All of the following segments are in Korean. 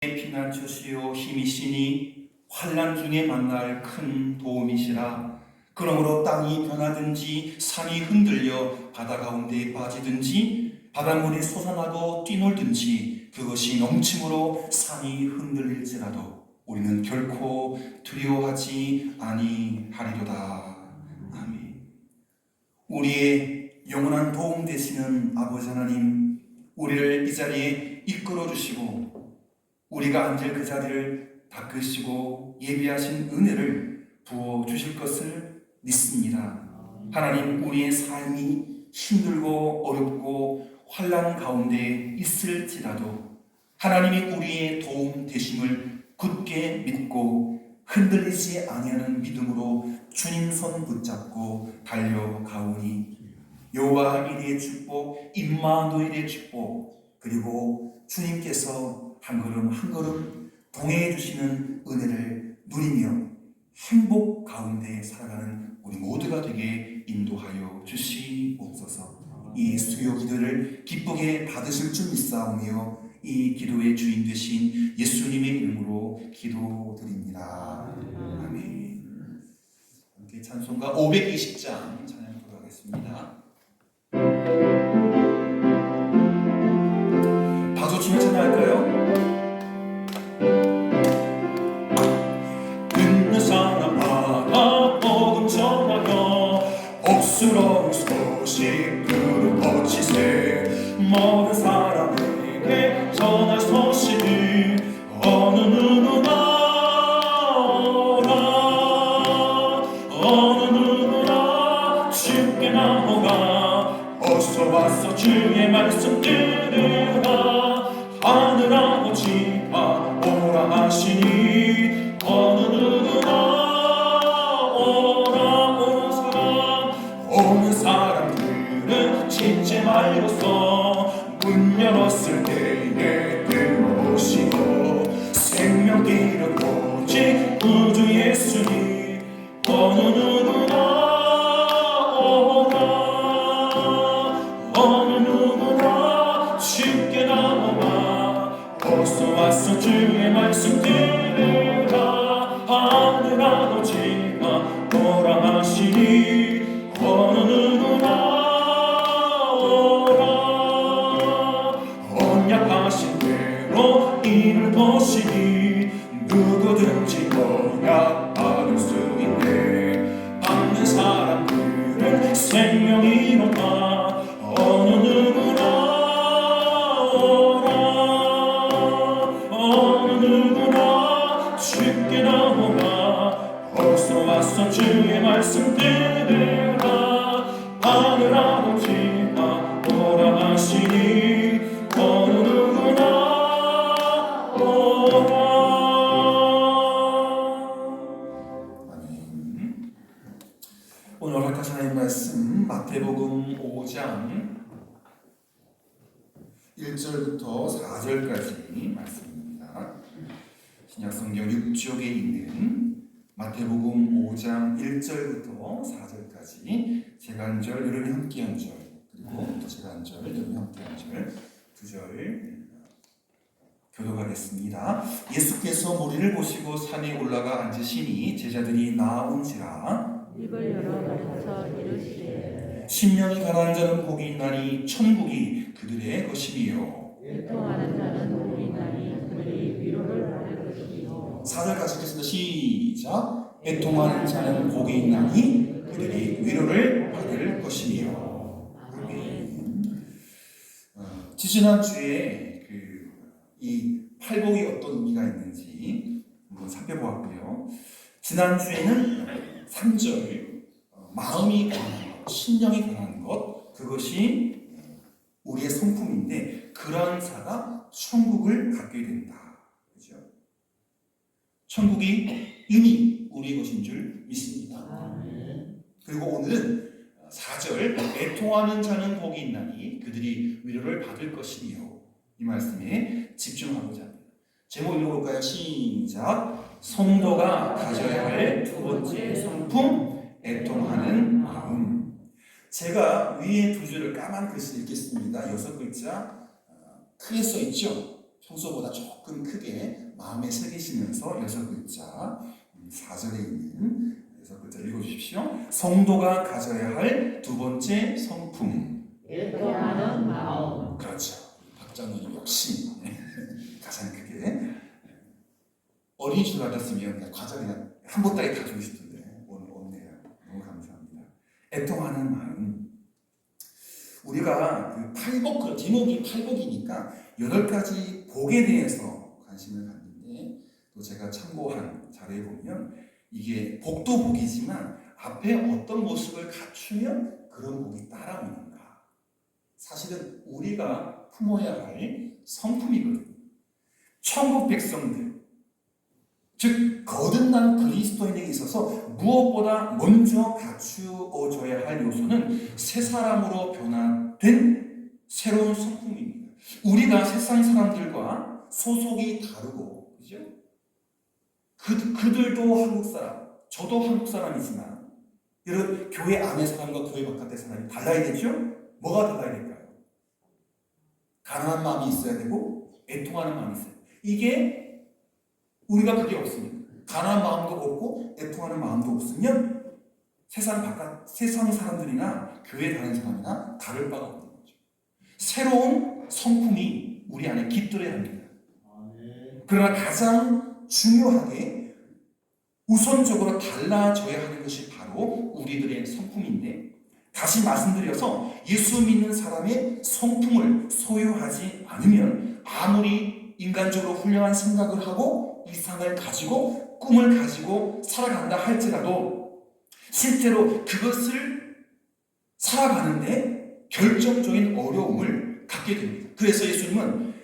피난처시요 힘이시니 환난 중에 만날 큰 도움이시라. 그러므로 땅이 변하든지 산이 흔들려 바다 가운데 빠지든지 바닷물이 솟아나고 뛰놀든지 그것이 넘침으로 산이 흔들릴지라도 우리는 결코 두려워하지 아니하리로다. 아멘. 우리의 영원한 도움 되시는 아버지 하나님, 우리를 이 자리에 이끌어 주시고 우리가 앉을 그 자리를 닦으시고 예비하신 은혜를 부어 주실 것을 믿습니다. 하나님, 우리의 삶이 힘들고 어렵고 환난 가운데 있을지라도 하나님이 우리의 도움 되심을 굳게 믿고 흔들리지 아니하는 믿음으로 주님 손 붙잡고 달려가오니 여호와 이레의 축복, 임마누엘의 축복, 그리고 주님께서 한 걸음 한 걸음 동행해 주시는 은혜를 누리며 행복 가운데 살아가는 우리 모두가 되게 인도하여 주시옵소서. 이 수요 기도를 기쁘게 받으실 줄 믿사오며 이 기도의 주인 되신 예수님의 이름으로 기도드립니다. 아멘. 함께 찬송가 520장 찬양하도록 하겠습니다. 박수 치며 찬양할까요? 듣는 사람마다 복음 전하여 복스러운 소식들을 퍼치세. 모든 사람에게 전할 소식을 어느 누구나 오라. 어느 누구나 주께 나오라. 어서 와서 주의 말씀 들으라. 하늘 아버지가 오라 하시니 어느 누구나 오라. 오는 사람들은 짓지 말고서 문 열었을 때에 들어오시고 생명길을 오직 구주 예수님 어느 누구나 오라. 어느 누구나 주께 나오라. 어서 와서 주의 말씀 들으라. 하늘 아버지가 오라 하시니 어느 누구나 오라. 언약하신 대로 이를 보시니 누구든지 언약 받을 수 있네. 받는 사람들은 생명이 온다. 어느 누구나 오라. 어느 누구나 주께 나오라. 어서 와서 주의 말씀 들으라. 하늘 아버지가 오라 하시니 어느 누구나 오라. 아멘. 오늘 허락하신 하나님 말씀 마태복음 5장 1절부터 4절까지 말씀입니다. 신약성경 6쪽에 있는 마태복음 5장 1절부터 4절까지 제가 한 절, 여러분이 함께 한 절, 그리고 또 제가 한 절, 여러분이 함께 한 절, 두 절 교독하겠습니다. 예수께서 무리를 보시고 산에 올라가 앉으시니 제자들이 나온지라. 입을 열어 가르쳐 이르시되 심령이 가난한 자는 복이 있나니 천국이 그들의 것이니요. 애통하는 자는 복이 있나니 그들이 위로를 받을 것이요. 4절 같이 읽겠습니다. 시작. 애통하는 자는 복이 있나니 그들이 위로를 받을 것이니요. 아멘. 지지난주에 이 팔복이 어떤 의미가 있는지 한번 살펴보았고요. 지난주에는 3절 마음이 변하는 것, 심령이 변하는 것, 그것이 우리의 성품인데 그런 자가 천국을 갖게 된다. 그렇죠? 천국이 이미 우리의 것인 줄 믿습니다. 그리고 오늘은 4절 애통하는 자는 복이 있나니 그들이 위로를 받을 것이니요. 이 말씀에 집중하고자 합니다. 제목 읽어볼까요? 시작. 성도가 가져야 할 두 번째 성품, 애통하는 마음. 제가 위에 두 줄을 까만 글씨 읽겠습니다. 6글자 크게 써 있죠? 평소보다 조금 크게 마음에 새기시면서 6글자 4절에 있는 6글자 읽어주십시오. 성도가 가져야 할 두 번째 성품. 애통하는 마음. 그렇죠. 박장로님 역시 가장 크게 어린 줄 알았으면 과자 그냥 한 보따리 다 주고 싶은데 오늘 없네요. 너무 감사합니다. 애통하는 마음. 우리가 그 팔복, 제목이 팔복이니까 8가지 복에 대해서 관심을 갖는데 또 제가 참고한 자료에 보면 이게 복도 복이지만 앞에 어떤 모습을 갖추면 그런 복이 따라오는가. 사실은 우리가 품어야 할 성품이거든요. 천국 백성들, 즉 거듭난 그리스도인에게 있어서 무엇보다 먼저 갖추어져야 할 요소는 새 사람으로 변화된 새로운 성품입니다. 우리가 세상 사람들과 소속이 다르고, 그죠? 그들도 한국 사람, 저도 한국 사람이지만, 여러분 교회 안의 사람과 교회 바깥의 사람이 달라야겠죠? 뭐가 달라야 될까요? 가난한 마음이 있어야 되고 애통하는 마음이 있어야 돼요. 이게 우리가 그게 없습니다. 가난한 마음도 없고 애통하는 마음도 없으면 세상 사람들이나 교회 다니는 사람이나 다를 바가 없는 거죠. 새로운 성품이 우리 안에 깃들어야 합니다. 그러나 가장 중요하게 우선적으로 달라져야 하는 것이 바로 우리들의 성품인데, 다시 말씀드려서 예수 믿는 사람의 성품을 소유하지 않으면 아무리 인간적으로 훌륭한 생각을 하고 이상을 가지고 꿈을 가지고 살아간다 할지라도 실제로 그것을 살아가는데 결정적인 어려움을 갖게 됩니다. 그래서 예수님은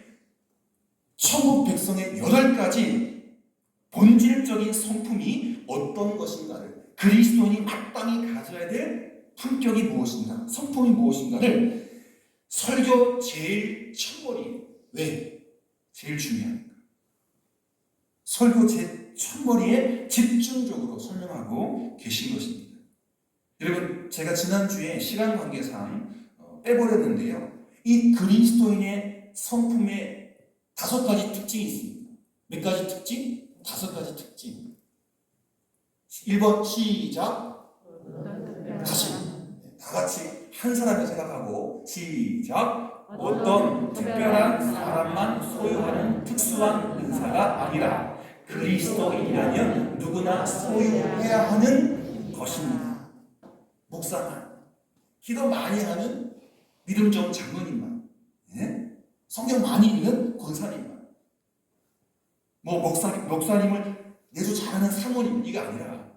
천국 백성의 8가지 본질적인 성품이 어떤 것인가를, 그리스도인이 마땅히 가져야 될 품격이 무엇인가, 성품이 무엇인가를 설교 제일 첫머리에, 왜? 제일 중요합니다. 설교 제 첫머리에 집중적으로 설명하고 계신 것입니다. 여러분, 제가 지난주에 시간 관계상 빼버렸는데요. 이 그리스도인의 성품에 5가지 특징이 있습니다. 몇 가지 특징? 5가지 특징. 1번 시작. 다시 다 같이 한 사람이 생각하고 시작. 어떤 특별한 사람만 소유하는 특수한 은사가 아니라 그리스도인이라면 누구나 소유해야 하는 것입니다. 목사만, 기도 많이 하는 믿음 좋은 장로님만, 성경 많이 읽는 권사님만, 목사님을 예수 잘하는 사모님, 이게 아니라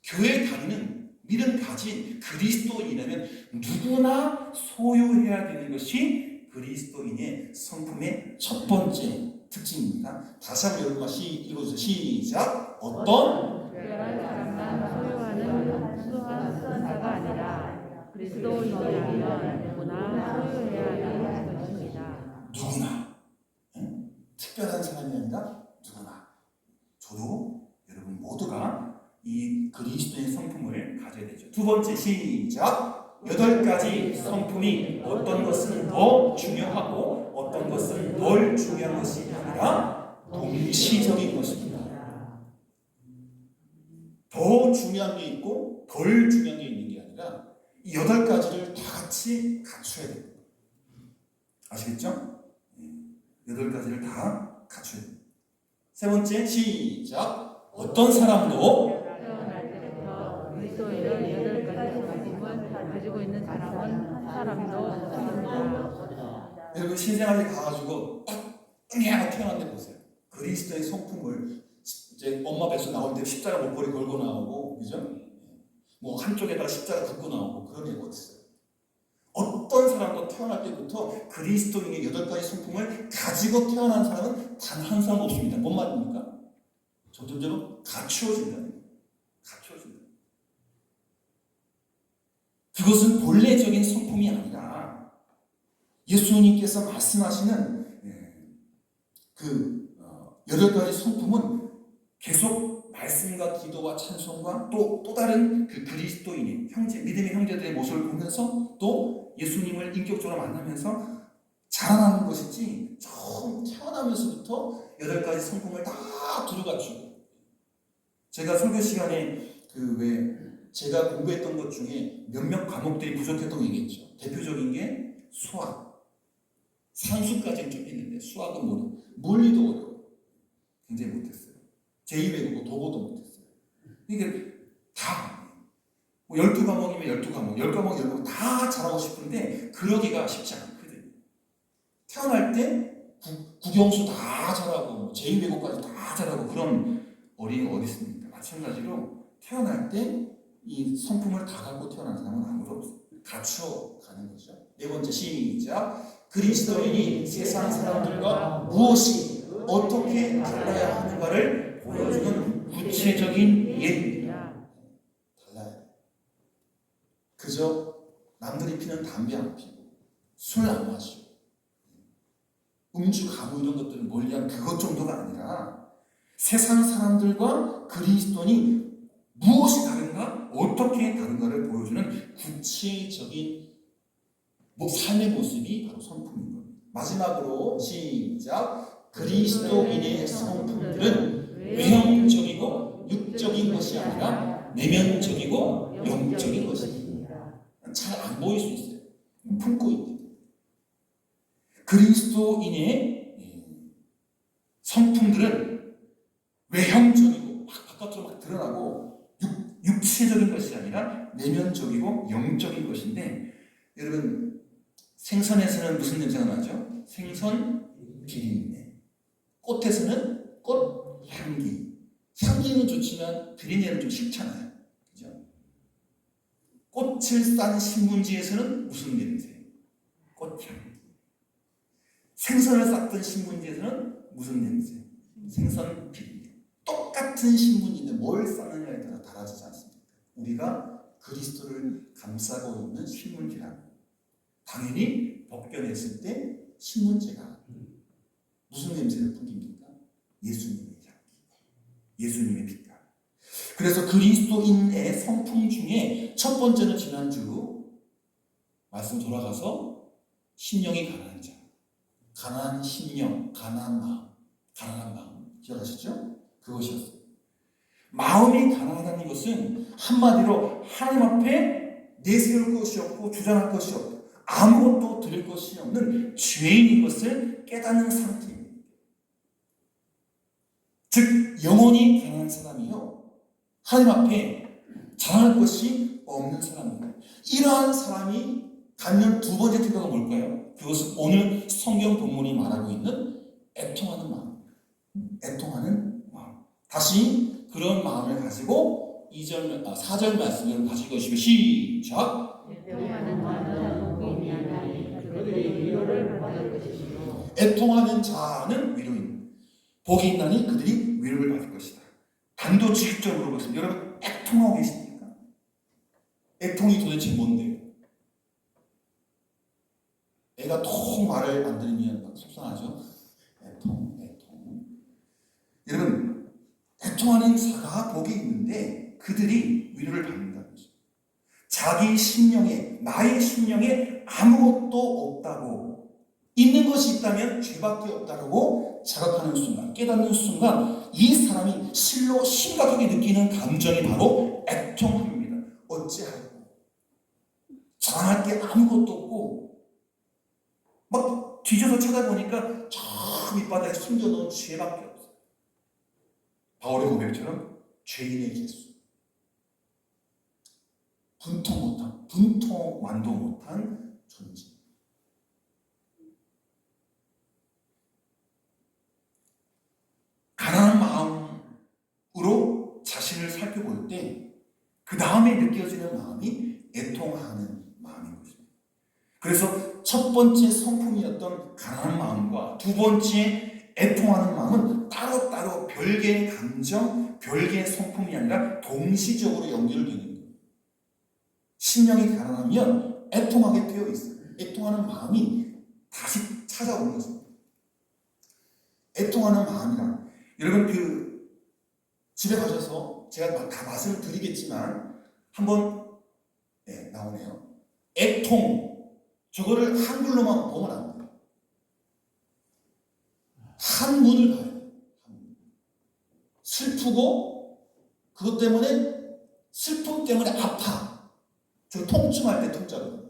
교회 다니는 믿음 가진 그리스도인이라면 누구나 소유해야 되는 것이 그리스도인의 성품의 첫 번째 특징입니다. 다시 한번 여러분과 읽어주세요. 시작. 어떤 특별한 사람만 소유하는 특수한 은사가 아니라 그리스도인이라면 누구나 소유해야 하는 것입니다. 누구나, 특별한 사람이 아니라 누구나, 저도 여러분 모두가 이 그리스도의 성품을 가져야 되죠. 두 번째 시작. 8가지 성품이 어떤 것은 더 중요하고 어떤 것은 덜 중요한 것이 아니라 동시적인 것입니다. 더 중요한 게 있고 덜 중요한 게 있는 게 아니라 이 8가지를 다 같이 갖춰야 됩니다. 아시겠죠? 8가지를 다 갖춰야 됩니다. 세 번째 시작. 어떤 사람도 그리스도인을 8가지 성품을 가지고 있는 사람은 한 사람도 없습니다. 여러분 신생아에 가가지고 딱 태어났는데 보세요. 그리스도의 성품을 이제 엄마 뱃속 나올 때 십자가 목걸이 걸고 나오고, 그죠? 뭐 한쪽에다가 십자가 긋고 나오고 그런 애가 어딨어요? 어떤 사람도 태어날 때부터 그리스도인의 8가지 성품을 가지고 태어난 사람은 단 한 사람 없습니다. 뭔 말입니까? 점점점 갖추어진다는 거예요. 갖추어진다. 그것은 본래적인 성품이 아니라 예수님께서 말씀하시는 그 8가지 성품은 계속 말씀과 기도와 찬송과 또 다른 그 그리스도인의 형제, 믿음의 형제들의 모습을 보면서 또 예수님을 인격적으로 만나면서 자라나는 것이지 처음 태어나면서부터 8가지 성품을 다 두루갖추고. 제가 설교 시간에 제가 공부했던 것 중에 몇몇 과목들이 부족했던 게 있겠죠. 대표적인 게 수학. 산수까지는 좀 했는데 수학은 모르고 물리도 어려워. 굉장히 못했어요. 제2외국어 독어도 못했어요. 이게 다 12과목이면 12과목, 10과목, 10과목 다 잘하고 싶은데 그러기가 쉽지 않거든요. 태어날 때 국영수 다 잘하고 제2외국어까지 다 잘하고 그런 어린이가 어디 있습니까? 마찬가지로 태어날 때 이 성품을 다 갖고 태어난 사람은 아무도 없어요. 갖춰가는 거죠. 네 번째, 시작. 그리스도인이 세상 사람들과 무엇이 어떻게 달라야 하는가를 보여주는 구체적인 예입니다. 달라요. 그저 남들이 피는 담배 안 피고 술 안 마시고 음주, 가무 이런 것들을 멀리한 그것 정도가 아니라 세상 사람들과 그리스도인이 무엇이 다른가, 어떻게 다른가를 보여주는 구체적인 삶의 모습이 바로 성품인 겁니다. 마지막으로 시작. 그리스도인의 성품들은 외형적이고 육적인 것이 아니라 내면적이고 영적인 것입니다. 잘 안 보일 수 있어요. 품고 있는. 그리스도인의 성품들은 외형적이고 바깥으로 막 드러나고 육체적인 것이 아니라 내면적이고 영적인 것인데, 여러분 생선에서는 무슨 냄새가 나죠? 생선 비린내. 꽃에서는 꽃 향기. 향기는 좋지만 비린내는 좀 싫잖아요. 그죠? 꽃을 싼 신문지에서는 무슨 냄새? 꽃향기. 생선을 쌌던 신문지에서는 무슨 냄새? 생선 비린내. 똑같은 신문지인데 뭘 싸느냐에 따라 달라지지 않습니까? 우리가 그리스도를 감싸고 있는 신문지라고. 당연히 벗겨냈을 때 신문지가 무슨 냄새를 풍깁니까? 예수님의 향기, 예수님의 빛깔. 그래서 그리스도인의 성품 중에 첫 번째는 지난주 말씀 돌아가서 심령이 가난한 자, 가난한 심령, 가난한 마음 기억하시죠? 그것이었어요. 마음이 가난하다는 것은 한마디로 하나님 앞에 내세울 것이 없고 주장할 것이 없고 아무것도 드릴 것이 없는 죄인인 것을 깨닫는 상태입니다. 즉 영혼이 가난한 사람이요, 하나님 앞에 자랑할 것이 없는 사람입니다. 이러한 사람이 갖는 두 번째 태도가 뭘까요? 그것은 오늘 성경 본문이 말하고 있는 애통하는 마음. 애통하는 마음. 다시 그런 마음을 가지고 4절 말씀을 가지고 오시면 시작. 애통하는 자는 복이 있나니 그들이 위로를 받을 것이요. 애통하는 자는 위로인. 복이 있나니 그들이 위로를 받을 것이다. 단도직입적으로 그렇습니다. 여러분 애통하고 계십니까? 애통이 도대체 뭔데요? 애가 통 말을 안 들으면 속상하죠? 애통. 여러분 애통하는 자가 복이 있는데 그들이 위로를 받는다는 거죠. 자기 심령에, 나의 심령에 아무것도 없다고, 있는 것이 있다면 죄밖에 없다고 자각하는 순간, 깨닫는 순간 이 사람이 실로 심각하게 느끼는 감정이 바로 애통합니다. 어찌하고 자랑할 게 아무것도 없고 막 뒤져서 찾아보니까 저 밑바닥에 숨겨놓은 죄밖에 없어요. 바울의 고백처럼 죄인의 개수, 분통만도 못한 존재. 가난한 마음으로 자신을 살펴볼 때 그 다음에 느껴지는 마음이 애통하는 마음인 것입니다. 그래서 첫 번째 성품이었던 가난한 마음과 두 번째 애통하는 마음은 따로따로 별개의 감정, 별개의 성품이 아니라 동시적으로 연결되는 거예요. 심령이 가난하면 애통하게 되어 있어요. 애통하는 마음이 다시 찾아오는 것입니다. 애통하는 마음이라, 여러분 집에 가셔서 제가 다 말씀을 드리겠지만 한번 나오네요. 애통, 저거를 한글로만 보면 안 돼요. 한 문을 가야 돼요. 슬프고 그것 때문에 슬픔 때문에 아파. 저 통증할 때 통자거든요.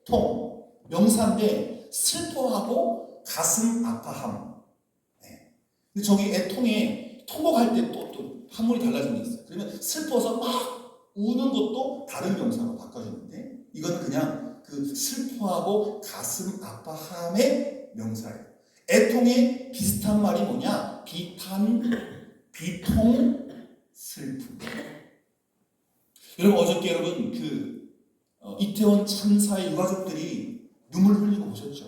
통 명사인데 슬퍼하고 가슴 아파함. 네. 근데 저기 애통에 통곡할 때 또 한문이 달라진 게 있어요. 그러면 슬퍼서 막 우는 것도 다른 명사로 바꿔주는데 이거는 그냥 그 슬퍼하고 가슴 아파함의 명사예요. 애통에 비슷한 말이 뭐냐? 비탄, 비통, 슬픔. 여러분 어저께 여러분 이태원 참사의 유가족들이 눈물 흘리고 보셨죠?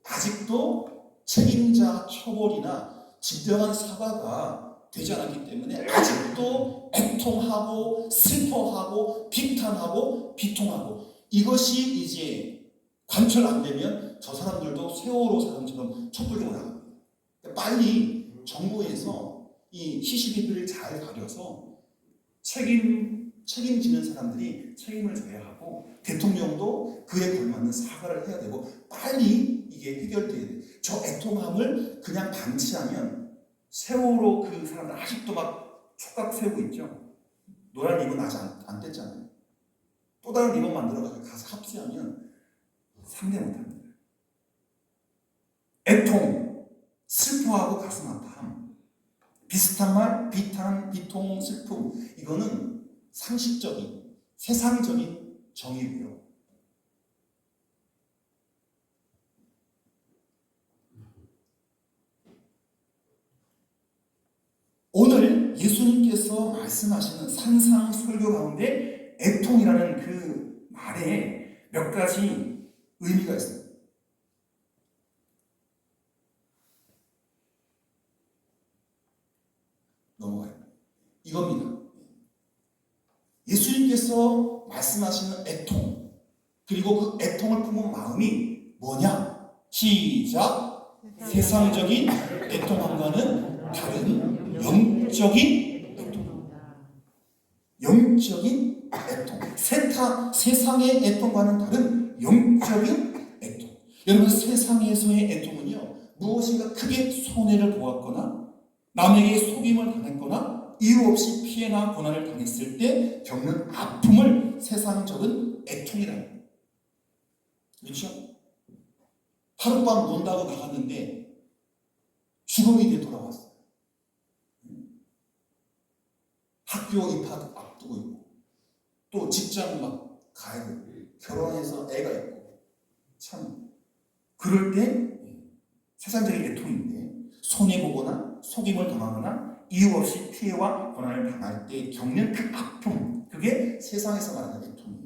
아직도 책임자 처벌이나 진정한 사과가 되지 않았기 때문에 아직도 애통하고 슬퍼하고 비탄하고 비통하고 이것이 이제 관철 안 되면 저 사람들도 세월호 사람처럼 촛불 들고 나갑니다. 빨리 정부에서 이 시시비비를 잘 가려서 책임지는 사람들이 책임을 져야 하고 대통령도 그에 걸맞는 사과를 해야 되고 빨리 이게 해결돼야 돼. 저 애통함을 그냥 방치하면 세월호 그 사람들 아직도 막 촉각 세우고 있죠. 노란 리본 아직 안 뗐잖아요. 또 다른 리본 만들어가지고 가서 합세하면 상대 못합니다. 애통, 슬퍼하고 가슴 아파함. 비슷한 말, 비탄, 비통, 슬픔. 이거는 상식적인, 세상적인 정의고요. 오늘 예수님께서 말씀하시는 산상설교 가운데 애통이라는 그 말에 몇 가지 의미가 있습니다. 넘어가요. 이겁니다. 예수님께서 말씀하시는 애통, 그리고 그 애통을 품은 마음이 뭐냐? 시작! 세상적인 애통함과는 다른 영적인 애통. 영적인 애통. 세상의 애통과는 다른 영적인 애통. 여러분, 세상에서의 애통은요, 무엇인가 크게 손해를 보았거나 남에게 속임을 당했거나 이유 없이 피해나 고난을 당했을 때 겪는 아픔을 세상적인 애통이라는 거예요. 그렇죠? 하룻밤 논다고 나갔는데 죽음이 돼 돌아왔어요. 학교 입학 앞두고 있고 또 직장 막 가야 되고 결혼해서 애가 있고 참 그럴 때 세상적인 애통인데 손해보거나 속임을 당하거나 이유 없이 피해와 고난을 당할 때 겪는 그 아픔, 그게 세상에서 말하는 애통이에요.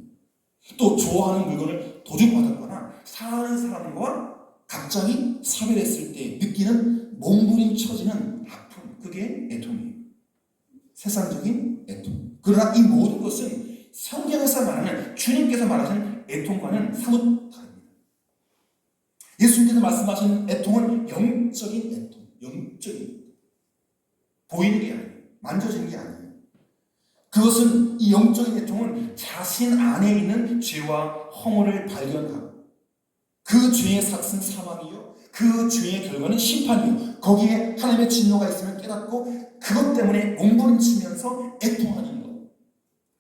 또 좋아하는 물건을 도둑받았거나 사랑하는 사람과 갑자기 사별했을 때 느끼는 몸부림쳐지는 아픔, 그게 애통이에요. 세상적인 애통. 그러나 이 모든 것은 성경에서 말하는 주님께서 말하시는 애통과는 사뭇 다릅니다. 예수님께서 말씀하시는 애통은 영적인 애통, 영적인 애통. 보이는 게 아니에요. 만져지는 게 아니에요. 그것은 이 영적인 애통은 자신 안에 있는 죄와 허물을 발견하고 그 죄의 삭은 사망이요 그 죄의 결과는 심판이요 거기에 하나님의 진노가 있음을 깨닫고 그것 때문에 몸부림치면서 애통하는 것,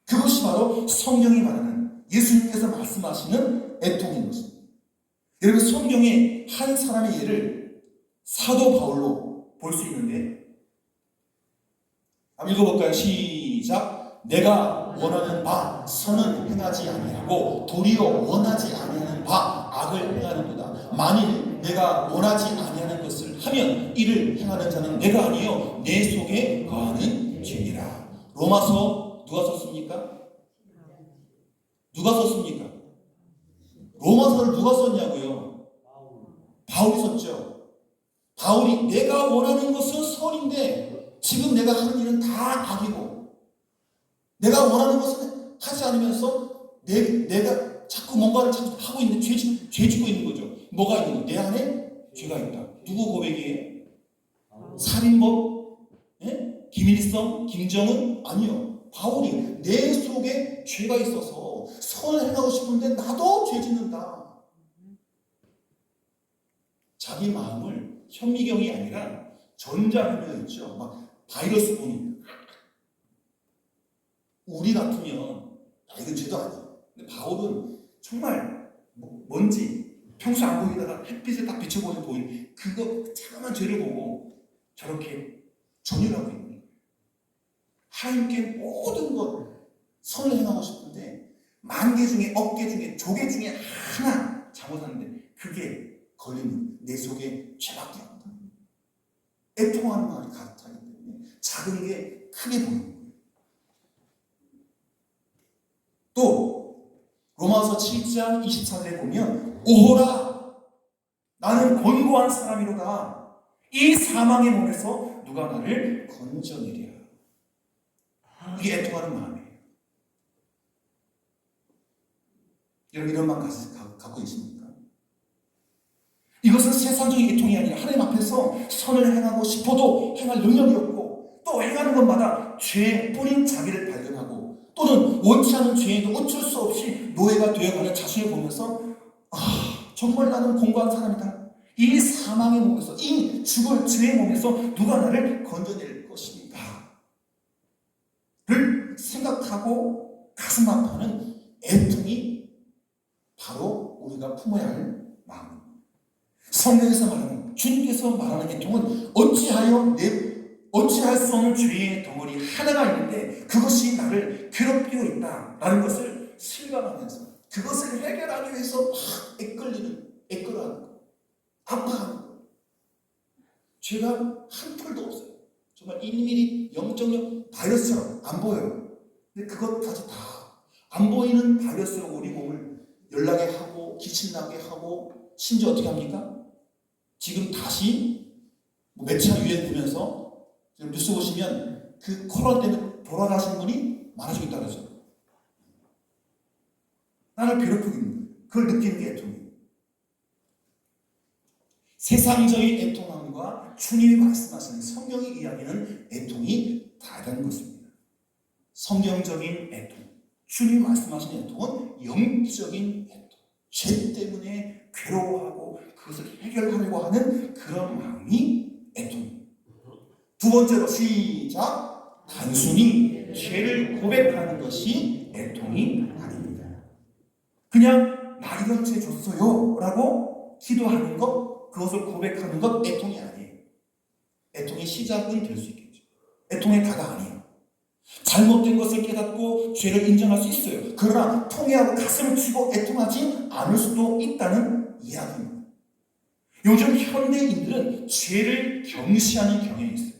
그것이 바로 성경이 말하는 예수님께서 말씀하시는 애통인 것입니다. 여러분, 성경의 한 사람의 예를 사도 바울로 볼 수 있는데 한번 읽어볼까요? 시작! 내가 원하는 바 선은 행하지 아니하고 도리어 원하지 아니하는 바 악을 행하는도다. 만일 내가 원하지 아니하는 것을 하면 이를 행하는 자는 내가 아니요 내 속에 거하는 죄니라. 로마서 누가 썼습니까? 누가 썼습니까? 로마서를 누가 썼냐고요? 바울이 썼죠. 바울이 내가 원하는 것은 선인데 지금 내가 하는 일은 다 악이고 내가 원하는 것은 하지 않으면서 내가 자꾸 뭔가를 자꾸 하고 있는 죄 짓고 있는 거죠. 뭐가 있는 거? 내 안에 죄가 있다. 누구 고백이에요? 살인범? 예? 김일성? 김정은? 아니요. 바울이 내 속에 죄가 있어서 선을 행하고 싶은데 나도 죄 짓는다. 자기 마음을 현미경이 아니라 전자현미가 있죠. 막 바이러스 보는. 우리 같으면 이건 죄도 아니야. 근데 바울은 정말 뭔지 평소 안 보이다가 햇빛에 딱 비춰보면 보이는 그거 자그마한 죄를 보고 저렇게 전율하고 있는 거예요. 하나님께 모든 것 선을 행하고 싶은데 만 개 중에 억 개 중에 조개 중에 하나 잘못하는데 그게 걸리는 내 속에 죄밖에 없다. 애통하는 마음이 가득하기 때문에 작은 게 크게 보이는 거예요. 또 로마서 7장 24절에 보면 오호라 나는 곤고한 사람이로다. 이 사망의 몸에서 누가 나를 건져내랴. 이게 애통하는 마음이에요. 여러분 이런 마음 갖고 계십니까? 이것은 세상적인 애통이 아니라 하나님 앞에서 선을 행하고 싶어도 행할 능력이 없고 또 행하는 것마다 죄뿐인 자기를 발견하고 또는 원치 않은 죄에도 어쩔 수 없이 노예가 되어가는 자신을 보면서 정말 나는 공고한 사람이다. 이 사망의 몸에서 이 죽을 죄의 몸에서 누가 나를 건져낼 것인가 를 생각하고 가슴 아파하는 애통이 바로 우리가 품어야 할 마음입니다. 성경에서 말하는 주님께서 말하는 애통은 어찌할 수 없는 죄의 덩어리 하나가 있는데 그것이 나를 괴롭히고 있다라는 것을 실감하면서 그것을 해결하기 위해서 막 애걸하는 거, 아파하는 거. 죄가 한 털도 없어요. 정말 1mm 0.0 바이러스처럼 안 보여요. 근데 그것까지 다 안 보이는 바이러스로 우리 몸을 열나게 하고 기침나게 하고 심지어 어떻게 합니까? 지금 다시 몇 차 유행되면서 뉴스 보시면 그 코로나 때문에 돌아가신 분이 많아지고 있다고 그러죠. 나를 괴롭히고 있는 거예요. 그걸 느끼는 게 애통이에요. 세상적인 애통함과 주님이 말씀하시는 성경의 이야기는 애통이 다르다는 것입니다. 성경적인 애통, 주님이 말씀하시는 애통은 영적인 애통, 죄 때문에 괴로워하고 그것을 해결하려고 하는 그런 마음이 애통입니다. 두 번째로 시작. 단순히 죄를 고백하는 것이 애통이 아닙니다. 그냥 나 이런 죄 줬어요 라고 기도하는 것, 그것을 고백하는 것 애통이 아니에요. 애통의 시작은 될 수 있겠죠. 애통의 다가 아니에요. 잘못된 것을 깨닫고 죄를 인정할 수 있어요. 그러나 통회하고 가슴을 치고 애통하지 않을 수도 있다는 이야기입니다. 요즘 현대인들은 죄를 경시하는 경향이 있어요.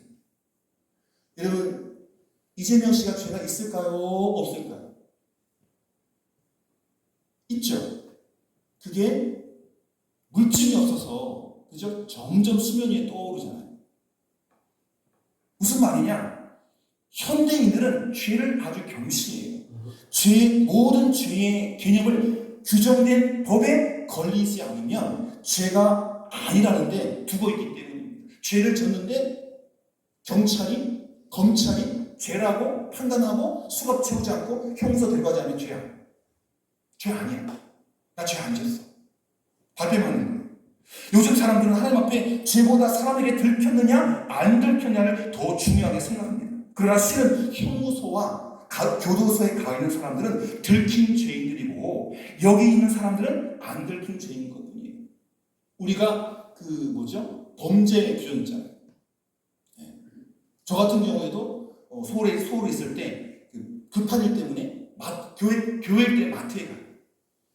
여러분, 이재명 씨가 죄가 있을까요? 없을까요? 있죠. 그게 물증이 없어서 그죠? 점점 수면 위에 떠오르잖아요. 무슨 말이냐? 현대인들은 죄를 아주 경시해요. 모든 죄의 개념을 규정된 법에 걸리지 않으면 죄가 아니라는데 두고 있기 때문입니다. 죄를 졌는데 경찰이, 검찰이 죄라고 판단하고 수갑 채우지 않고 형사 들어가지 않으면 죄야. 죄 아니야. 나 죄 안 졌어. 발뺌하는 거예요. 요즘 사람들은 하나님 앞에 죄보다 사람에게 들켰느냐 안 들켰냐를 더 중요하게 생각합니다. 그러나 실은 형무소와 교도소에 가 있는 사람들은 들킨 죄인들이고 여기 있는 사람들은 안 들킨 죄인인 것뿐이에요. 우리가 범죄 규정 있잖아요. 저 같은 경우에도 서울에 있을 때 급한 일 때문에 교회일 때 마트에 가요.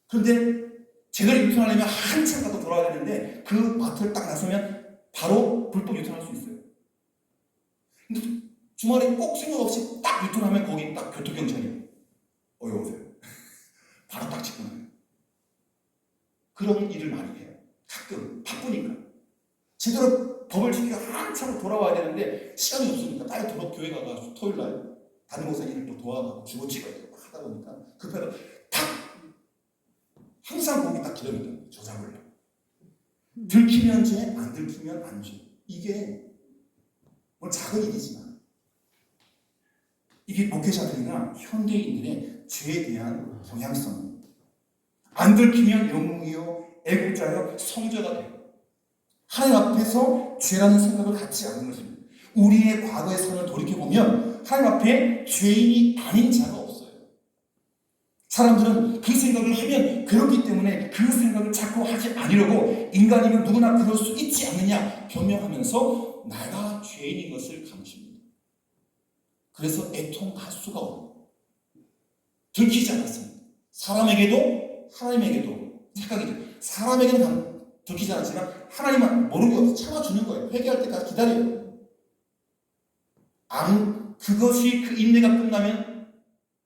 그런데 제대로 유턴하려면 한참 가서 돌아야 되는데 그 마트를 딱 나서면 바로 불법 유턴할 수 있어요. 근데 주말에 꼭 생각 없이 딱 유턴하면 거기 딱 교통경찰이에요. 여보세요. 바로 딱 찍고 나요. 그런 일을 많이 해요. 가끔 바쁘니까. 제대로 법을 지키고 한참 돌아와야 되는데 시간이 없으니까 빨리 교회 가서 토요일날 다른 곳에 일을 또 도와가고 주고 찍어야 되고 하다 보니까 급해서 탁 항상 거기 딱 기다린다. 저 잡으려고. 들키면 죄, 안 들키면 안 죄. 이게 뭐 작은 일이지만 이게 목회자들이나 현대인들의 죄에 대한 경향성입니다. 안 들키면 영웅이요, 애국자요, 성자가 돼요. 하나님 앞에서 죄라는 생각을 갖지 않는 것입니다. 우리의 과거의 삶을 돌이켜보면 하나님 앞에 죄인이 아닌 자가 없어요. 사람들은 그 생각을 하면 그렇기 때문에 그 생각을 자꾸 하지 않으려고 인간이면 누구나 그럴 수 있지 않느냐 변명하면서 내가 죄인인 것을 감춥니다. 그래서 애통할 수가 없어요. 들키지 않았습니다. 사람에게도 하나님에게도 착각이죠. 사람에게는 들키지 않았지만 하나님은 모르게 없어 참아주는 거예요. 회개할 때까지 기다려요. 그것이 그 인내가 끝나면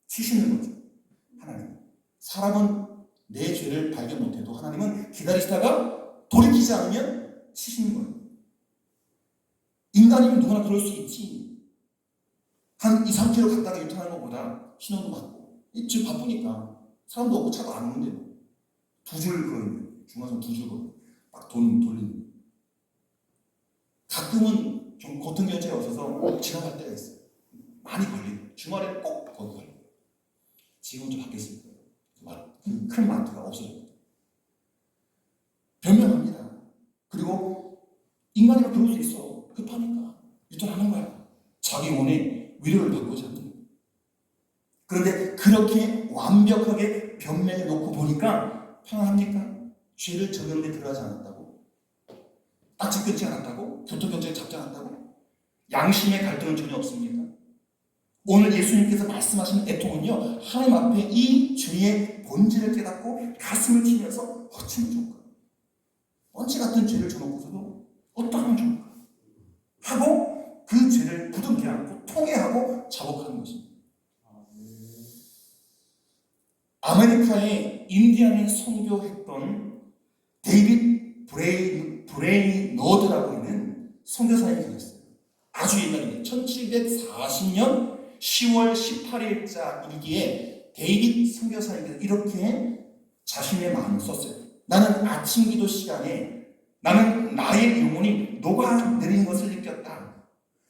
치시는 거죠. 하나님. 사람은 내 죄를 발견 못해도 하나님은 기다리시다가 돌이키지 않으면 치시는 거예요. 인간이면 누구나 그럴 수 있지. 한 2, 3km 갔다가 유턴하는 것보다 신호도 받고 지금 바쁘니까 사람도 없고 차도 안 오는데 2줄 그러는 중간선 2줄 그러는 막 돌리는 가끔은 좀 고통경제가 없어서 지나갈 때가 있어요. 많이 걸려요. 주말에 꼭 거기 걸려요. 지금 좀 바뀌었을 거예요. 큰 마트가 없어졌어요. 변명합니다. 그리고 인간이면 그럴 수 있어. 급하니까 유턴하는 거야. 자기 원에 위로를 받고자 합니다. 그런데 그렇게 완벽하게 변명해 놓고 보니까 평안합니까? 죄를 저지르는 데 들어가지 않았다고? 딱지 끊지 않았다고? 교통경찰에 잡지 않았다고? 양심의 갈등은 전혀 없습니다. 오늘 예수님께서 말씀하시는 애통은요, 하나님 앞에 이 죄의 본질을 깨닫고 가슴을 치면서 어찌면 좋을까? 먼지 같은 죄를 져놓고서도 어떠하면 좋을까? 하고 그 죄를 부둥켜 안고 통회하고 자복하는 것입니다. 아메리카의 인디안에 선교했던 데이빗 브레이너드라고 하는 선교사님이 계셨어요. 아주 옛날에 1740년 10월 18일자 일기에 데이빗 선교사님께서 이렇게 자신의 마음을 썼어요. 나는 아침 기도 시간에 나는 나의 영혼이 녹아내리는 것을 느꼈다.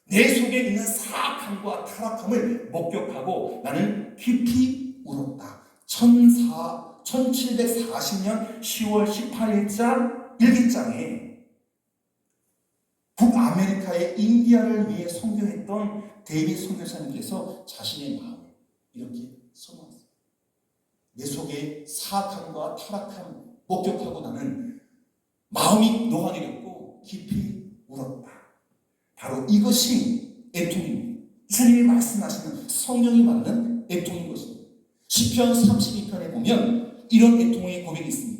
내 속에 있는 사악함과 타락함을 목격하고 나는 깊이 울었다. 1740년 10월 18일자 일기장에 북아메리카의 인디아를 위해 선교했던 데이빗 선교사님께서 자신의 마음을 이렇게 써놨어요. 내 속에 사악함과 타락함 목격하고 나는 마음이 녹아내렸고 깊이 울었다. 바로 이것이 애통입니다. 주님이 말씀하시는 성령이 말하는 애통인 것입니다. 시편 32편에 보면 이런 애통의 고백이 있습니다.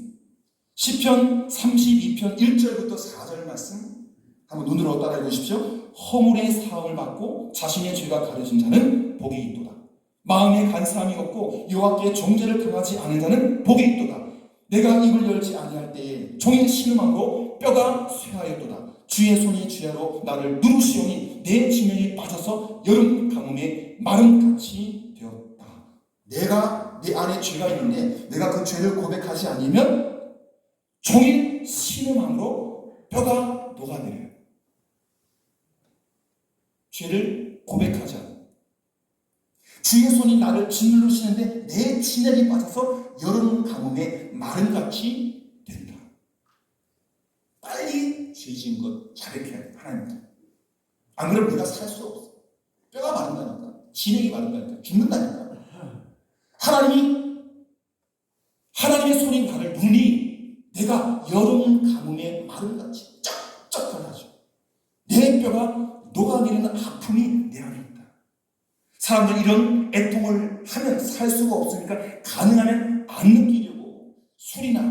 시편 32편 1절부터 4절 말씀 한번 눈으로 따라해 보십시오. 허물의 사함을 받고 자신의 죄가 가려진 자는 복이 있도다. 마음에 간사함이 없고 여호와께 정죄를 당하지 않은 자는 복이 있도다. 내가 입을 열지 아니할 때에 종일 신음함으로 뼈가 쇠하였도다. 주의 손이 주야로 나를 누르시오니 내 지면이 빠져서 여름 가뭄에 마름같이 되었다. 내가 내 안에 죄가 있는데 내가 그 죄를 고백하지 않으면 종일 신음함으로 뼈가 녹아내려요. 죄를 고백하지 않아요. 주의 손이 나를 짓누르시는데 내 지면이 빠져서 여름 가뭄에 마름같이 된다. 빨리 죄 지은 것 자백해야 돼. 하나님께. 안 그러면 내가 살 수 없어. 뼈가 마른다니까. 진액이 마른다니까. 죽는다니까. 하나님의 손이 나를 누르니 내가 여름 가뭄에 마름같이 쩍쩍하죠. 내 뼈가 녹아내리는 아픔이 내 안에 있다. 사람들이 이런 애통을 하면 살 수가 없으니까 가능하면 안 느끼려고 술이나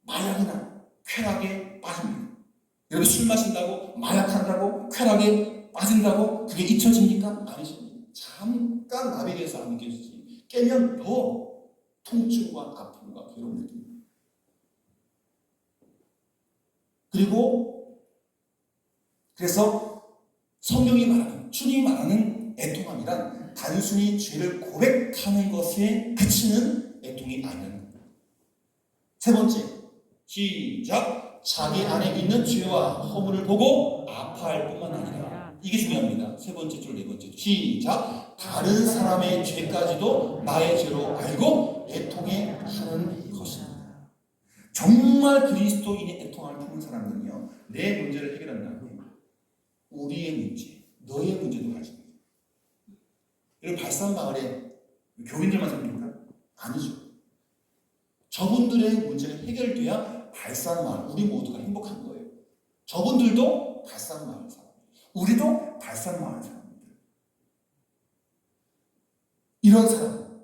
마약이나 쾌락에 빠집니다. 여러분 술 마신다고 마약한다고 쾌락에 빠진다고 그게 잊혀집니까? 아니십니다. 잠깐 나비에서 안 느껴지지 깨면 더 통증과 아픔과 괴로움을 느낍니다. 그래서 성경이 말하는 주님이 말하는 애통함이란 단순히 죄를 고백하는 것에 그치는 애통이 아니라는 겁니다. 세 번째, 시작. 자기 안에 있는 죄와 허물을 보고 아파할 뿐만 아니라 이게 중요합니다. 세 번째 줄, 네 번째 줄. 시작. 다른 사람의 죄까지도 나의 죄로 알고 애통해 하는 것입니다. 정말 그리스도인의 애통함을 품은 사람들은요, 내 문제를 해결한 다음에 우리의 문제, 너의 문제도 가지고 있어요. 여러분, 발산마을에 교인들만 삽니까? 아니죠. 저분들의 문제가 해결돼야 발산마을, 우리 모두가 행복한 거예요. 저분들도 발산마을 사람, 우리도 발산마을 사람들. 이런 사람,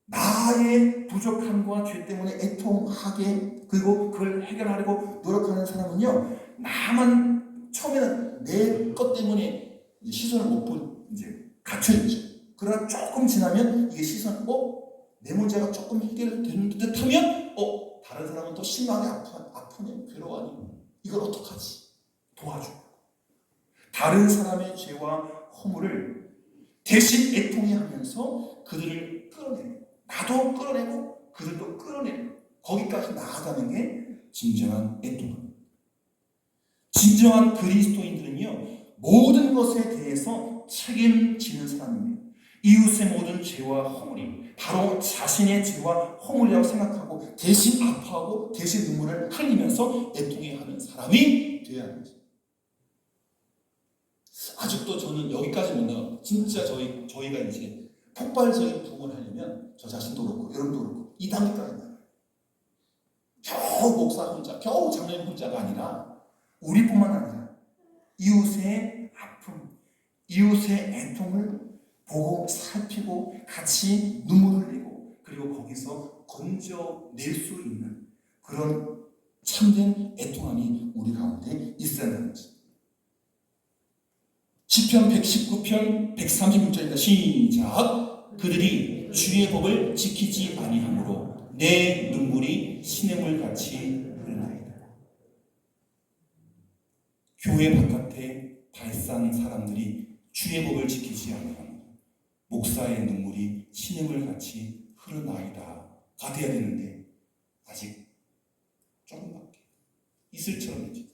나의 부족함과 죄 때문에 애통하게, 그리고 그걸 해결하려고 노력하는 사람은요, 나만 처음에는 내 것 때문에 시선을 못 본, 이제 갇혀있죠. 그러나 조금 지나면 이게 시선, 내 문제가 조금 해결되는 듯 하면, 다른 사람은 또 심하게 아프네, 괴로워하니, 이걸 어떡하지? 도와줘. 다른 사람의 죄와 허물을 대신 애통해 하면서 그들을 끌어내고, 나도 끌어내고, 그들도 끌어내고, 거기까지 나아가는 게 진정한 애통함입니다. 진정한 그리스도인들은요, 모든 것에 대해서 책임지는 사람입니다. 이웃의 모든 죄와 허물이 바로 자신의 죄와 허물이라고 생각하고 대신 아파하고 대신 눈물을 흘리면서 애통해 하는 사람이 되어야 합니다. 아직도 저는 여기까지 못 나가고, 진짜 저희가 이제 폭발적인 부흥을 하려면 저 자신도 그렇고 여러분도 그렇고 이 단계까지 나가요. 겨우 목사 혼자, 겨우 장로님 혼자가 아니라 우리뿐만 아니라 이웃의 아픔, 이웃의 애통을 보고 살피고 같이 눈물을 흘리고, 그리고 거기서 건져낼 수 있는 그런 참된 애통함이 우리 가운데 있어야 하는 거지. 시편 119편 136절입니다. 시작. 그들이 주의 법을 지키지 아니하므로 내 눈물이 시냇물같이 흐르나이다. 교회 바깥에 발산 사람들이 주의 법을 지키지 아니하므로 목사의 눈물이 시냇물같이 흐르나이다가 돼야 되는데 아직 조금밖에, 이슬처럼이지,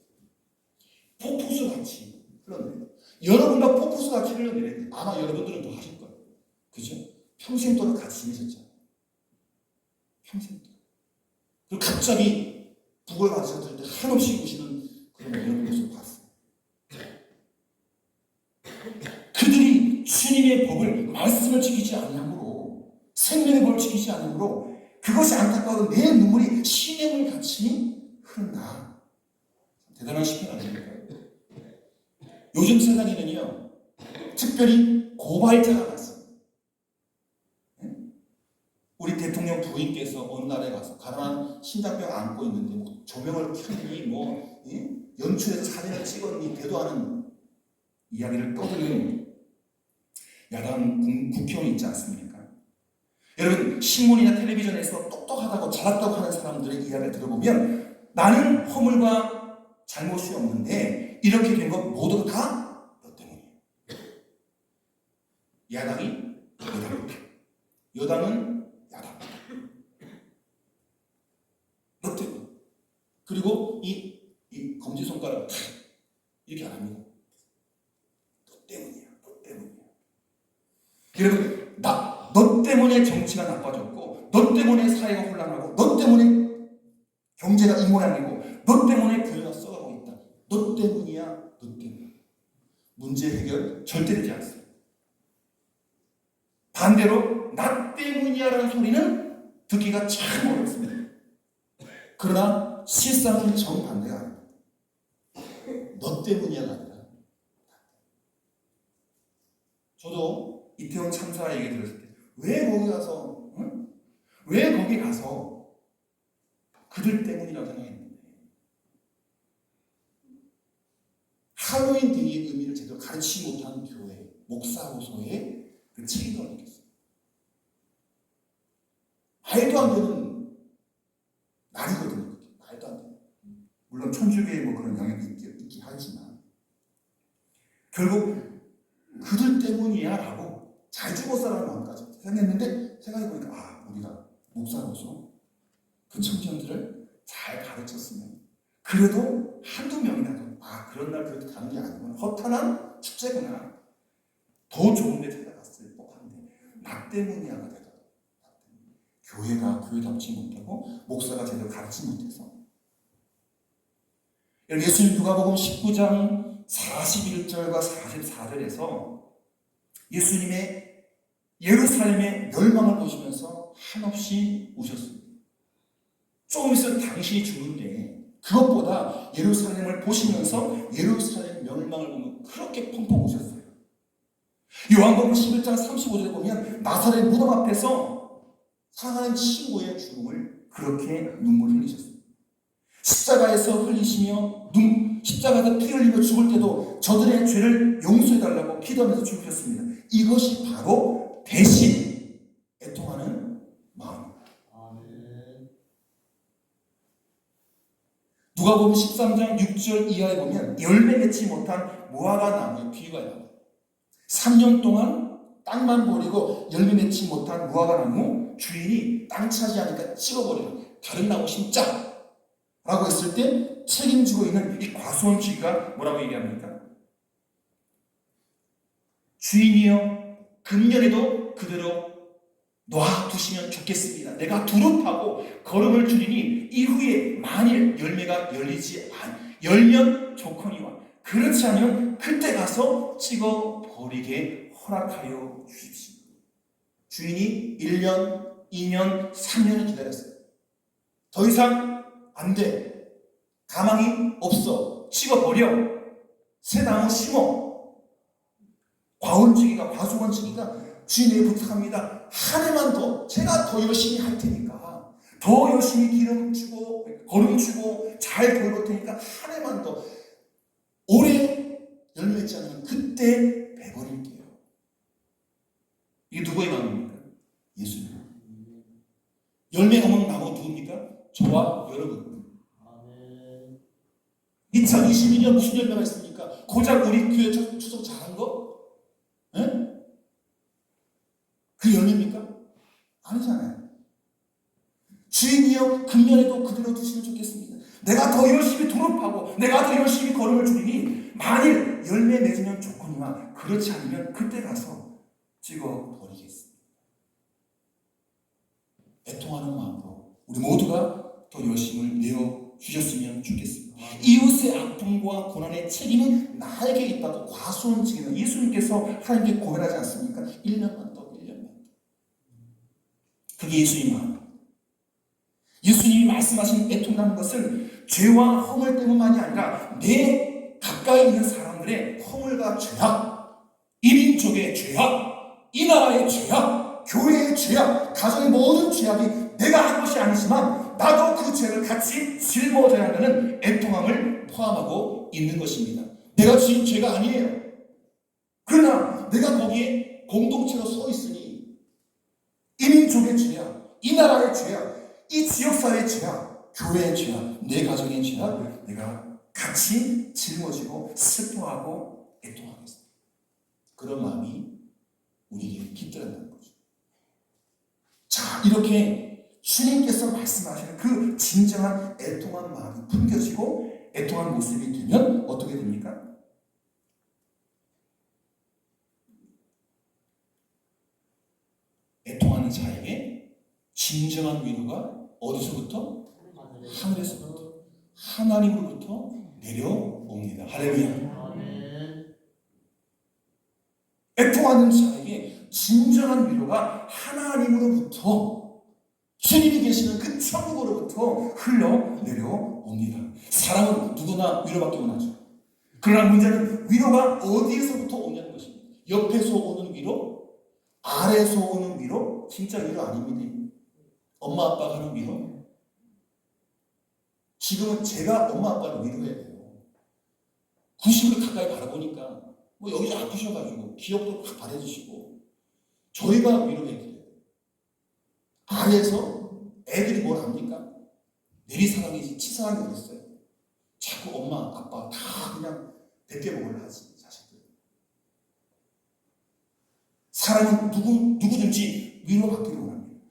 폭포수같이 흘러내려. 여러분과 폭포수같이 흘러내려. 아마 여러분들은 더 하실 거예요. 그죠? 평생 동안 같이 지내셨잖아요. 평생 동안. 그리고 갑자기 북을 가셨을 때 한없이 우시는 그런 여러분 모습을 봤어요. 그들이 주님의 법을, 말씀을 지키지 아니하므로, 생명의 법을 지키지 아니하므로 그것이 안타까워도 내 눈물이 시냇물같이 흐른다. 대단한 시편 아닙니까? 요즘 세상에는요, 특별히 고발자가 많습니다. 우리 대통령 부인께서 어느 나라에 가서 가난한 심장병 안고 있는데 뭐 조명을 켰니, 연출해서 사진을 찍었니, 대도하는 이야기를 떠드는 야당 국회의원이 있지 않습니까? 여러분, 신문이나 텔레비전에서 똑똑하다고 잘났다고 하는 사람들의 이야기를 들어보면 나는 허물과 잘못이 없는데 이렇게 된 것 모두가 다 너 때문이에요. 야당이 여당이다, 여당은 야당이다, 너 때문에. 그리고 이 검지손가락 이렇게 안 합니다. 너 때문이야, 너 때문이야. 여러분, 너 때문에 정치가 나빠졌고, 너 때문에 사회가 혼란하고, 너 때문에 경제가 이 모양이고, 너 때문에 교회가 썩어가고 있다. 너 때문이야, 너 때문에. 문제 해결 절대 되지 않습니다. 반대로 나 때문이야라는 소리는 듣기가 참 어렵습니다. 그러나 실상은 정반대가 아닙니다. 너 때문이야가 아니라, 저도 이태원 참사 얘기 들었을 때 왜 거기 가서 그들 때문이라고 생각했는데, 할로윈 데이의 의미를 제대로 가르치지 못한 교회, 목사로서의 그 책임감을 느꼈어요. 말도 안 되는 날이거든요. 말도 안 되는. 물론 천주교의 뭐 그런 영향이 있긴 하지만 결국 그들 때문이야 라고 잘 죽었어라는 마음까지 생각했는데, 생각해보니까 우리가 목사로서 그 청년들을 잘 가르쳤으면 그래도 한두 명이라도 그런 날 그렇게 가는 게 아니구나, 허탄한 축제구나, 더 좋은 데 찾아갔을 법한데 나 때문이야가 되더라고요. 교회가 교회답지 못하고 목사가 제대로 가르치지 못해서. 예수님 누가복음 19장 41절과 44절에서 예수님의 예루살렘의 멸망을 보시면서 한없이 우셨습니다. 조금 있으면 당신이 죽는데 그것보다 예루살렘을 보시면서 예루살렘 멸망을 보면 그렇게 펑펑 우셨어요. 요한복음 11장 35절에 보면 나사렛 무덤 앞에서 사랑하는 친구의 죽음을 그렇게 눈물 흘리셨습니다. 십자가에서 흘리시며 십자가에서 피 흘리며 죽을 때도 저들의 죄를 용서해달라고 기도하면서 죽으셨습니다. 이것이 바로 대신 애통하는 마음입니다. 누가복음 13장 6절 이하에 보면 열매 맺지 못한 무화과 나무의 비유가 나와요. 3년 동안 땅만 버리고 열매 맺지 못한 무화과 나무 주인이 땅 차지하니까 찍어버려요. 다른 나무 심자 라고 했을 때 책임지고 있는 이 과수원 주인가 뭐라고 얘기합니까? 주인이여 금년에도 그대로 놔두시면 좋겠습니다. 내가 두릅하고 걸음을 줄이니 이후에 만일 열매가 열면 좋거니와 그렇지 않으면 그때 가서 찍어버리게 허락하여 주십시오. 주인이 1년, 2년, 3년을 기다렸어요. 더 이상 안 돼. 가망이 없어. 찍어버려. 새 나무 심어. 과수원지기가 주인에게 부탁합니다. 한 해만 더 제가 더 열심히 할 테니까 더 열심히 기름 주고 거름 주고 잘 돌볼 테니까 한 해만 더 오래 열매 맺지 않으면 그때 베버릴게요. 이게 누구의 마음입니까? 예수님. 열매 없는 나무 누굽니까? 저와 여러분. 2022년 무슨 열매가 있습니까? 고작 우리 교회 추석 잘한 거? 네? 그 열매입니까? 아니잖아요. 주인이여 금년에도 그대로 두시면 좋겠습니다. 내가 더 열심히 두릅하고 내가 더 열심히 걸음을 줄이니 만일 열매 맺으면 좋거니와 그렇지 않으면 그때 가서 찍어버리겠습니다. 애통하는 마음으로 우리 모두가 더 열심을 내어주셨으면 좋겠습니다. 이웃의 아픔과 고난의 책임은 나에게 있다고 과수원지기는 예수님께서 하나님께 고백하지 않습니까? 1년만 더, 1년만 더. 그게 예수님 마음. 예수님이 말씀하신 애통이라는 것은 죄와 허물 때문만이 아니라 내 가까이 있는 사람들의 허물과 죄악, 이 민족의 죄악, 이 나라의 죄악, 교회의 죄악, 가정의 모든 죄악이 내가 한 것이 아니지만 나도 그 죄를 같이 짊어져야 한다는 애통함을 포함하고 있는 것입니다. 내가 지은 죄가 아니에요. 그러나 내가 거기에 공동체로 서 있으니 이 민족의 죄악, 이 나라의 죄악, 이 지역사회의 죄악, 교회의 죄악, 내 가정의 죄악 내가 같이 짊어지고 슬퍼하고 애통하겠습니다. 그런 마음이 우리에게 깃들어있는 거죠. 자, 이렇게 주님께서 말씀하시는 그 진정한 애통한 마음이 풍겨지고 애통한 모습이 되면 어떻게 됩니까? 애통하는 자에게 진정한 위로가 어디서부터? 하늘에서부터, 하나님으로부터 내려옵니다. 할렐루야. 애통하는 자에게 진정한 위로가 하나님으로부터 주님이 계시는 그 천국으로부터 흘러내려옵니다. 사람은 누구나 위로받기 원하죠. 그러나 문제는 위로가 어디에서부터 오냐는 것입니다. 옆에서 오는 위로? 아래에서 오는 위로? 진짜 위로 아닙니다. 엄마 아빠가 하는 위로? 지금은 제가 엄마 아빠를 위로해야 돼요. 90을 가까이 바라보니까 뭐 여기서 아프셔가지고 기억도 확 바래주시고 저희가 위로해야 돼요. 아래에서 애들이 뭘 합니까? 내리사랑이지 치사랑이 어딨어요? 자꾸 엄마 아빠 다 그냥 대깨먹으려 하지 자식들. 사람은 누구든지 위로받기를 원합니다.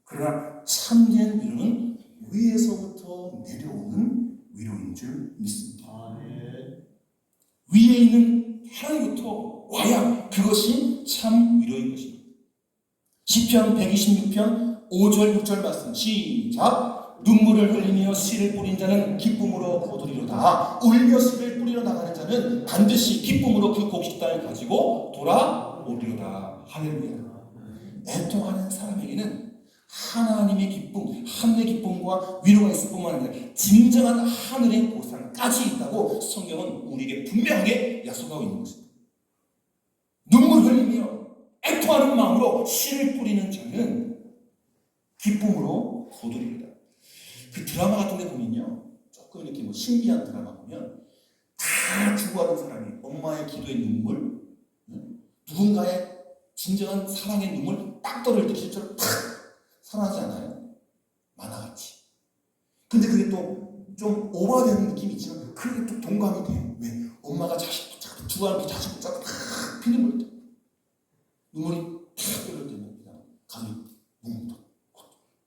그러나 참된 위로는 위에서부터 내려오는 위로인 줄 믿습니다. 위에 있는 하나님부터 와야 그것이 참 위로인 것입니다. 시편 126편 5절 6절 말씀 시작. 눈물을 흘리며 씨를 뿌린 자는 기쁨으로 거두리로다. 울며 씨를 뿌리러 나가는 자는 반드시 기쁨으로 그 곡식단을 가지고 돌아오리로다. 할렐루야. 애통하는 사람에게는 하나님의 기쁨, 하늘의 기쁨과 위로가 있을 뿐만 아니라 진정한 하늘의 보상까지 있다고 성경은 우리에게 분명하게 약속하고 있는 것입니다. 눈물 흘리며 애통하는 마음으로 씨를 뿌리는 자는 기쁨으로 거두리로다. 그 드라마 같은 데 보면요, 조금 이렇게 뭐 신비한 드라마 보면 다 죽어가는 사람이 엄마의 기도의 눈물, 누군가의 진정한 사랑의 눈물 딱 떨어질 때 실제로 탁 사랑하지 않아요? 만화같이. 근데 그게 또 좀 오버되는 느낌이 있지만 그게 또 동감이 돼요. 왜? 엄마가 자식 자꾸 죽어가는 그 자식 붙잡고 탁 피눈물 때 눈물이 탁 떨어질 때는 그냥 가슴이 뭉뭉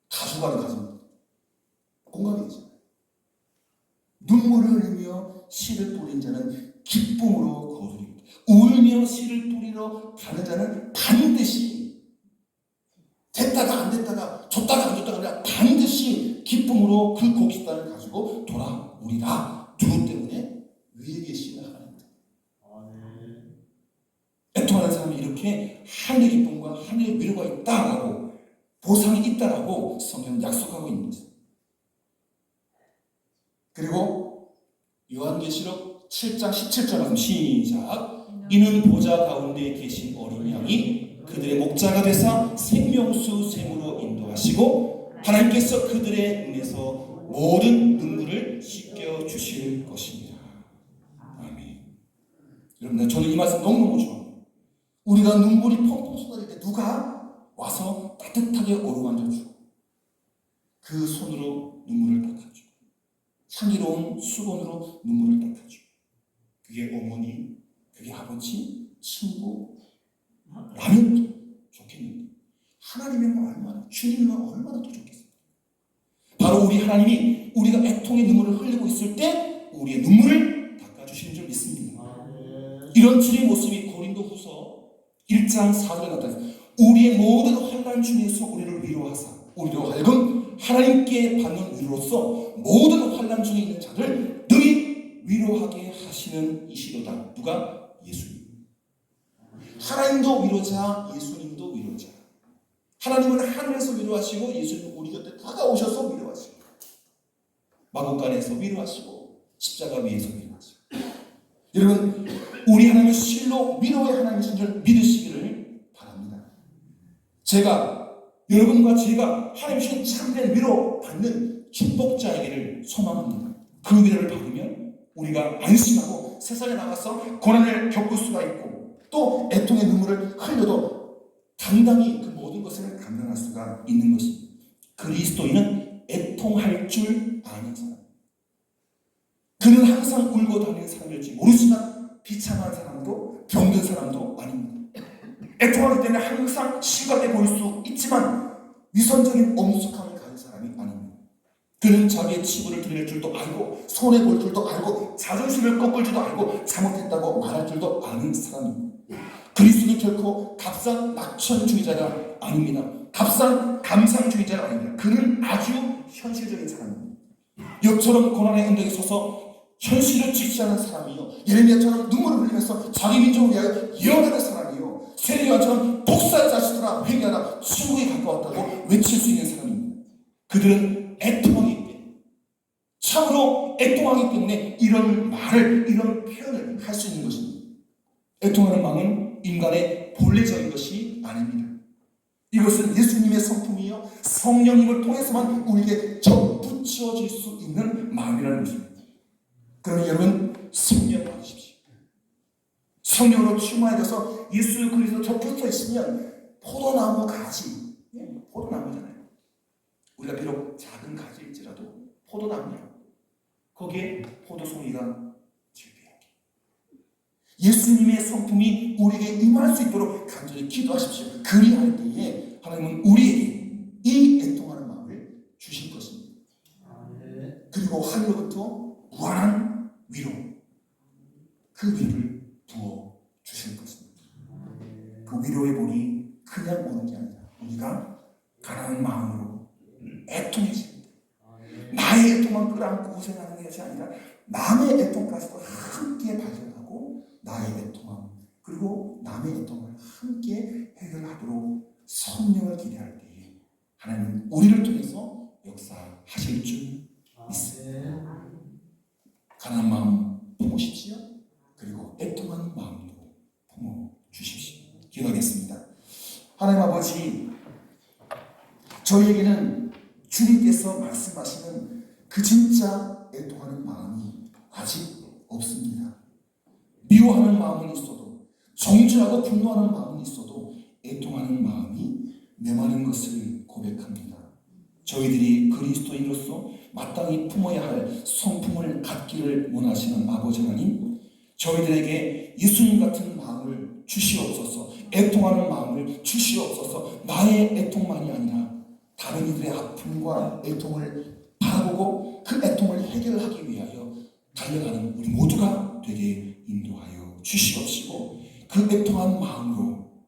다 죽어가는 가슴이 공감이 되잖아요. 눈물을 흘리며 씨를 뿌린 자는 기쁨으로 거두리로다. 울며 씨를 뿌리러 가는 자는 반드시 됐다가 안 됐다가 줬다가 안 줬다가 아니라 반드시 기쁨으로 그 곡식단을 가지고 돌아오리라. 누구 때문에? 위에 계시는 하나님 때문에. 애통하는 사람이 이렇게 하늘의 기쁨과 하늘의 위로가 있다라고, 보상이 있다라고 성경은 약속하고 있는 것입니다. 그리고 요한계시록 7장 17절 말씀 시작. 이는 보좌 가운데 계신 어린 양이 그들의 목자가 되사 생명수 샘으로 인도하시고 하나님께서 그들의 눈에서 모든 눈물을 씻겨 주실 것입니다. 아멘. 여러분, 저는 이 말씀 너무너무 좋아합니다. 우리가 눈물이 펑펑 쏟아질 때 누가 와서 따뜻하게 어루만져주고 그 손으로 눈물을 닦아주고 향기로운 수건으로 눈물을 닦아주고, 그게 어머니, 그게 아버지, 친구 라면 좋겠는데 하나님이면 얼마나, 주님이면 얼마나 더 좋겠습니까? 바로 우리 하나님이 우리가 애통의 눈물을 흘리고 있을 때 우리의 눈물을 닦아주시는 줄 믿습니다. 이런 주님의 모습이 고린도후서 1장 4절에 나타나서 우리의 모든 환난 중에서 우리를 위로하사 우리로 하여금 하나님께 받는 위로로서 모든 환난 중에 있는 자를 능히 위로하게 하시는 이시로다. 누가? 예수님. 하나님도 위로자, 예수님도 위로자. 하나님은 하늘에서 위로하시고 예수님은 우리 곁에 다가오셔서 위로하시고, 마국간에서 위로하시고 십자가 위에서 위로하시고. 여러분, 우리 하나님은 실로 위로의 하나님이신 줄 믿으시기를 바랍니다. 여러분과 제가 하나님 주신 참된 위로 받는 축복자이기를 소망합니다. 그 위로를 받으면 우리가 안심하고 세상에 나가서 고난을 겪을 수가 있고, 또 애통의 눈물을 흘려도 당당히 그 모든 것을 감당할 수가 있는 것입니다. 그리스도인은 애통할 줄 아는 사람. 그는 항상 울고 다니는 사람일지 모르지만 비참한 사람도 병든 사람도 아닙니다. 애통하기 때문에 항상 심각해 보일 수 있지만 위선적인 엄숙함을 가진 사람이 아닙니다. 그는 자기의 치부를 드릴 줄도 알고 손해볼 줄도 알고 자존심을 꺾을 줄도 알고 잘못했다고 말할 줄도 아는 사람입니다. 그리스도는 결코 값싼 낙천주의자가 아닙니다. 값싼 감상주의자가 아닙니다. 그는 아주 현실적인 사람입니다. 욥처럼 고난의 언덕에 서서 현실을 직시하는 사람이요, 예레미야처럼 눈물을 흘리면서 자기 민족을 위하여 예언하는 사람이요, 세례요한처럼 복사의 자식들아 회개하라 천국에 가까웠다고 외칠 수 있는 사람입니다. 그들은 애통하기 때문에, 참으로 애통하기 때문에 이런 말을, 이런 표현을 할 수 있는 것입니다. 애통하는 마음은 인간의 본래적인 것이 아닙니다. 이것은 예수님의 성품이요, 성령님을 통해서만 우리에게 접붙여질 수 있는 마음이라는 것입니다. 그러면 여러분, 성령 받으십시오. 성령으로 충만해져서 예수 그리스도 접붙어 있으면 포도나무 가지, 포도나무잖아요. 우리가 비록 작은 가지일지라도 포도나무예요. 거기에 포도송이가 즐겨야게. 예수님의 성품이 우리에게 임할 수 있도록 간절히 기도하십시오. 그리할 때에 하나님은 우리에게 이 애통하는 마음을 주실 것입니다. 그리고 하늘로부터 무한한 위로, 그 위로를 부어 주실 것입니다. 그 위로의 본이 그냥 오는 게 아니라 우리가 가난한 마음으로 끝이 아니라 남의 애통까지도 함께 발견하고 나의 애통함 그리고 남의 애통을 함께 해결하도록 성령을 기대할 때에 하나님은 우리를 통해서 역사하실 줄 믿습니다. 가난한 마음 품으십시오. 그리고 애통하는 마음도 품어주십시오. 기도하겠습니다. 하나님 아버지, 저희에게는 주님께서 말씀하시는 그 진짜 애통하는 마음이 아직 없습니다. 미워하는 마음은 있어도, 정죄하고 분노하는 마음은 있어도 애통하는 마음이 메마른 것을 고백합니다. 저희들이 그리스도인으로서 마땅히 품어야 할 성품을 갖기를 원하시는 아버지 하나님, 저희들에게 예수님 같은 마음을 주시옵소서. 애통하는 마음을 주시옵소서. 나의 애통만이 아니라 다른 이들의 아픔과 애통을 바라보고 그 애통을 해결하기 위하여 달려가는 우리 모두가 되게 인도하여 주시옵시고, 그 애통한 마음으로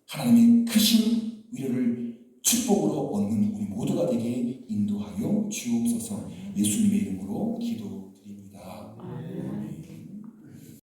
하나님의 크신 위로를 축복으로 얻는 우리 모두가 되게 인도하여 주옵소서. 예수님의 이름으로 기도드립니다.